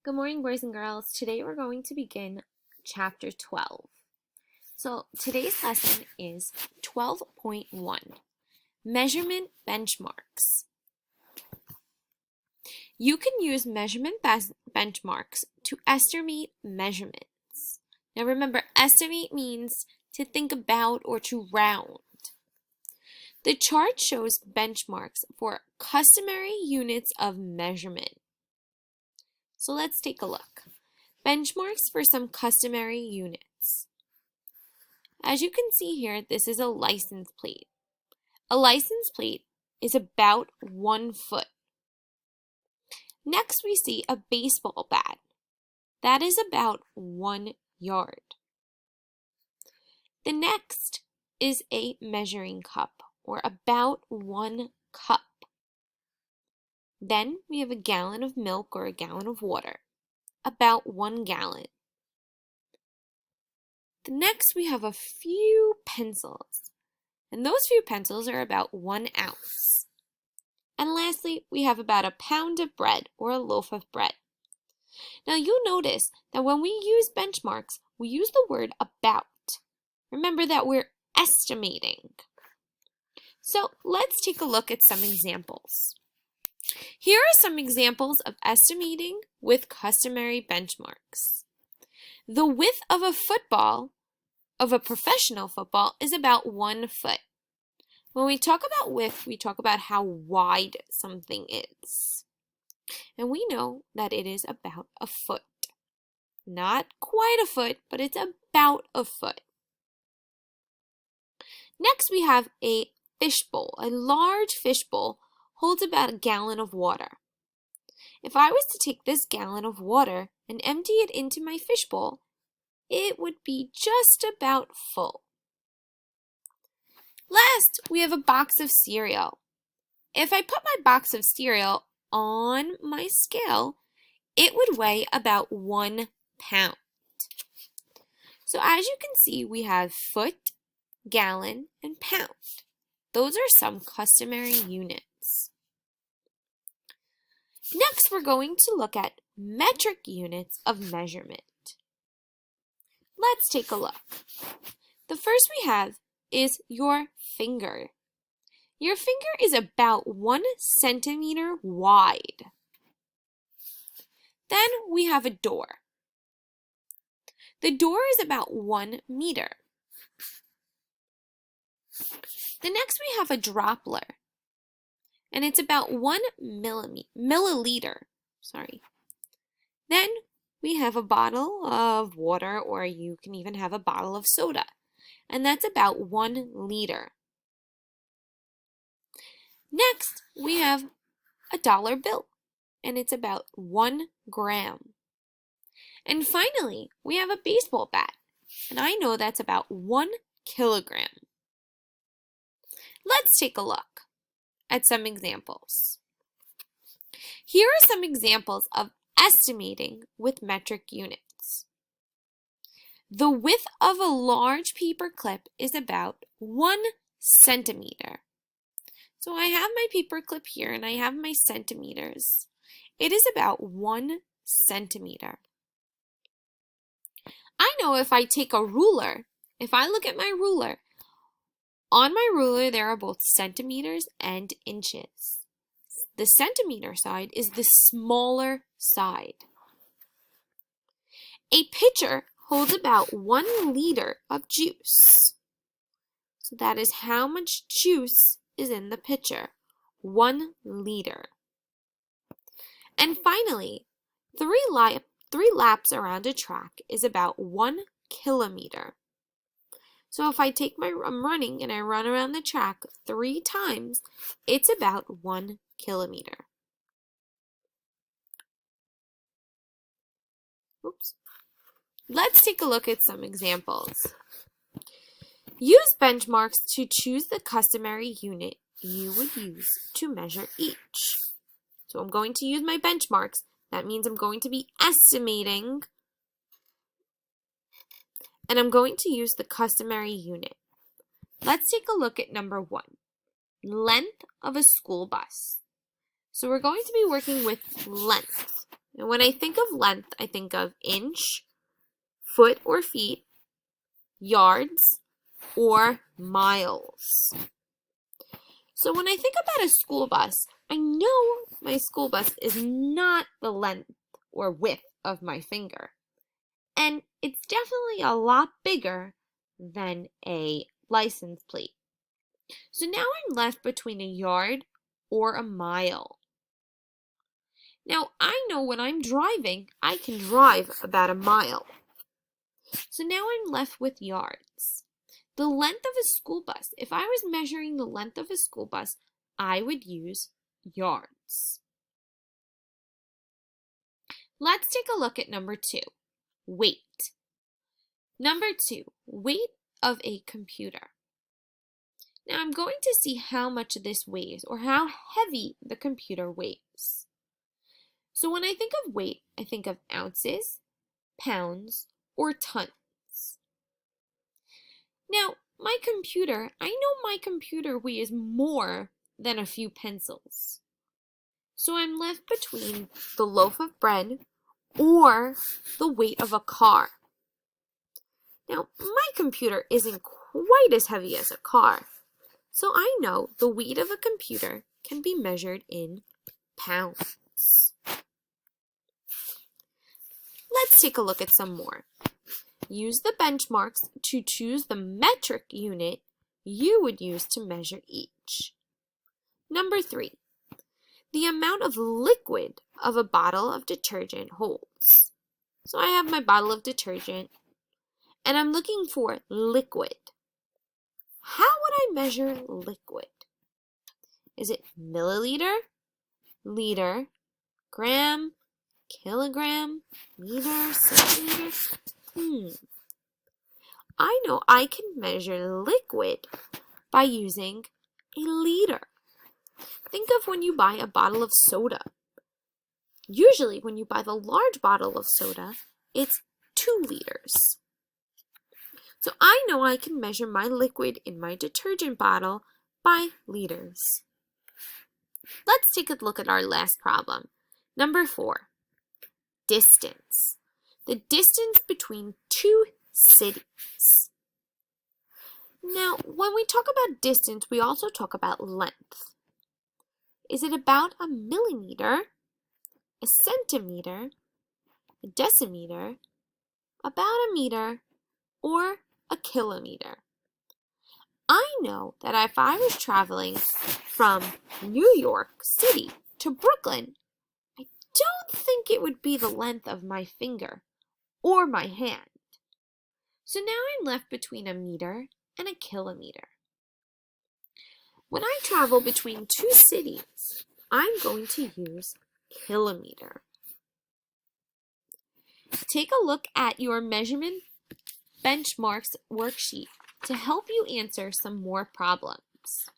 Good morning, boys and girls. Today we're going to begin chapter 12. So today's lesson is 12.1, Measurement Benchmarks. You can use measurement benchmarks to estimate measurements. Now remember, estimate means to think about or to round. The chart shows benchmarks for customary units of measurement. So let's take a look. Benchmarks for some customary units. As you can see here, this is a license plate. A license plate is about 1 foot. Next, we see a baseball bat. That is about 1 yard. The next is a measuring cup, or about 1 cup. Then we have a gallon of milk or a gallon of water, about 1 gallon. Next, we have a few pencils, and those few pencils are about 1 ounce. And lastly, we have about a pound of bread or a loaf of bread. Now you'll notice that when we use benchmarks, we use the word about. Remember that we're estimating. So let's take a look at some examples. Here are some examples of estimating with customary benchmarks. The width of a football, of a professional football, is about 1 foot. When we talk about width, we talk about how wide something is. And we know that it is about a foot. Not quite a foot, but it's about a foot. Next, we have a fishbowl. A large fishbowl holds about a gallon of water. If I was to take this gallon of water and empty it into my fishbowl, it would be just about full. Last, we have a box of cereal. If I put my box of cereal on my scale, it would weigh about 1 pound. So as you can see, we have foot, gallon, and pound. Those are some customary units. Next, we're going to look at metric units of measurement. Let's take a look. The first we have is your finger. Your finger is about 1 centimeter wide. Then we have a door. The door is about 1 meter. The next we have a dropper, and it's about 1 milliliter. Then we have a bottle of water, or you can even have a bottle of soda, and that's about 1 liter. Next, we have a dollar bill, and it's about 1 gram. And finally, we have a baseball bat, and I know that's about 1 kilogram. Let's take a look at some examples. Here are some examples of estimating with metric units. The width of a large paper clip is about 1 centimeter. So I have my paper clip here and I have my centimeters. It is about 1 centimeter. I know if I take a ruler, if I look at my ruler, on my ruler there are both centimeters and inches. The centimeter side is the smaller side. A pitcher holds about 1 liter of juice. So that is how much juice is in the pitcher, 1 liter. And finally, 3 laps around a track is about 1 kilometer. So if I take I'm running and I run around the track 3 times, it's about 1 kilometer. Oops. Let's take a look at some examples. Use benchmarks to choose the customary unit you would use to measure each. So I'm going to use my benchmarks. That means I'm going to be estimating, and I'm going to use the customary unit. Let's take a look at number 1, length of a school bus. So we're going to be working with length. And when I think of length, I think of inch, foot or feet, yards, or miles. So when I think about a school bus, I know my school bus is not the length or width of my finger. And it's definitely a lot bigger than a license plate. So now I'm left between a yard or a mile. Now I know when I'm driving, I can drive about a mile. So now I'm left with yards. The length of a school bus, if I was measuring the length of a school bus, I would use yards. Let's take a look at number 2, weight. Number 2, weight of a computer. Now I'm going to see how much this weighs or how heavy the computer weighs. So when I think of weight, I think of ounces, pounds, or tons. Now, I know my computer weighs more than a few pencils. So I'm left between the loaf of bread or the weight of a car. Now, my computer isn't quite as heavy as a car, so I know the weight of a computer can be measured in pounds. Let's take a look at some more. Use the benchmarks to choose the metric unit you would use to measure each. Number 3, the amount of liquid of a bottle of detergent holds. So I have my bottle of detergent and I'm looking for liquid. How would I measure liquid? Is it milliliter, liter, gram, kilogram, meter, centimeter? I know I can measure liquid by using a liter. Think of when you buy a bottle of soda. Usually when you buy the large bottle of soda, it's 2 liters. So I know I can measure my liquid in my detergent bottle by liters. Let's take a look at our last problem. Number 4, distance. The distance between 2 cities. Now, when we talk about distance, we also talk about length. Is it about a millimeter, a centimeter, a decimeter, about a meter, or a kilometer? I know that if I was traveling from New York City to Brooklyn, I don't think it would be the length of my finger or my hand. So now I'm left between a meter and a kilometer. When I travel between 2 cities, I'm going to use kilometer. Take a look at your measurement benchmarks worksheet to help you answer some more problems.